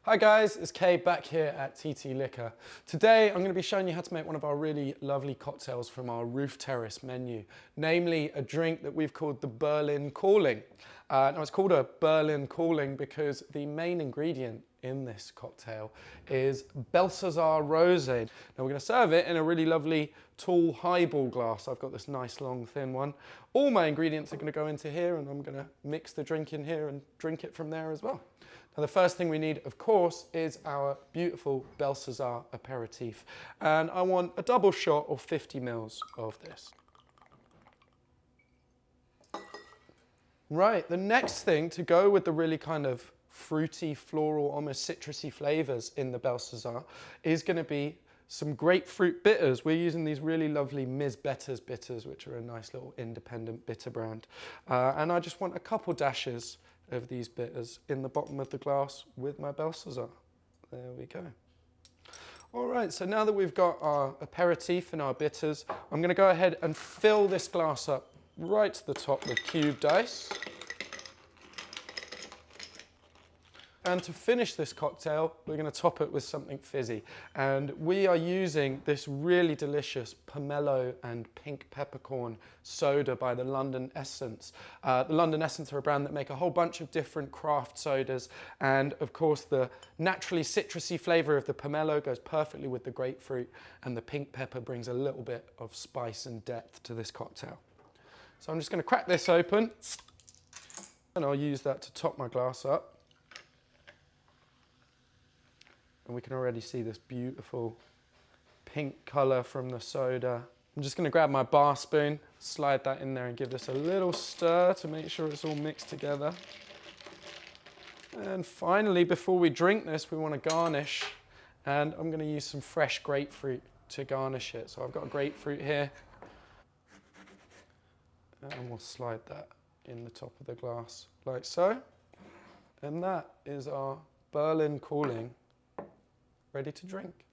Hi guys, it's Kay back here at TT Liquor. Today I'm going to be showing you how to make one of our really lovely cocktails from our roof terrace menu, namely a drink that we've called the Berlin Calling. Now it's called a Berlin Calling because the main ingredient in this cocktail is Belsazar Rosé. Now we're going to serve it in a really lovely tall highball glass. I've got this nice long thin one. All my ingredients are going to go into here and I'm going to mix the drink in here and drink it from there as well. Now the first thing we need, of course, is our beautiful Belsazar aperitif. And I want a double shot or 50 mils of this. Right, the next thing to go with the really kind of fruity, floral, almost citrusy flavors in the Belsazar is going to be some grapefruit bitters. We're using these really lovely Ms. Better's bitters, which are a nice little independent bitter brand. And I just want a couple dashes of these bitters in the bottom of the glass with my Belsazar. There we go. All right, so now that we've got our aperitif and our bitters, I'm going to go ahead and fill this glass up right to the top with cubed ice. And to finish this cocktail, we're going to top it with something fizzy. And we are using this really delicious Pomelo and Pink Peppercorn soda by the London Essence. The London Essence are a brand that make a whole bunch of different craft sodas. And of course, the naturally citrusy flavor of the pomelo goes perfectly with the grapefruit. And the pink pepper brings a little bit of spice and depth to this cocktail. So I'm just going to crack this open. And I'll use that to top my glass up. And we can already see this beautiful pink color from the soda. I'm just going to grab my bar spoon, slide that in there and give this a little stir to make sure it's all mixed together. And finally, before we drink this, we want to garnish. And I'm going to use some fresh grapefruit to garnish it. So I've got a grapefruit here. And we'll slide that in the top of the glass like so. And that is our Berlin Calling ready to drink.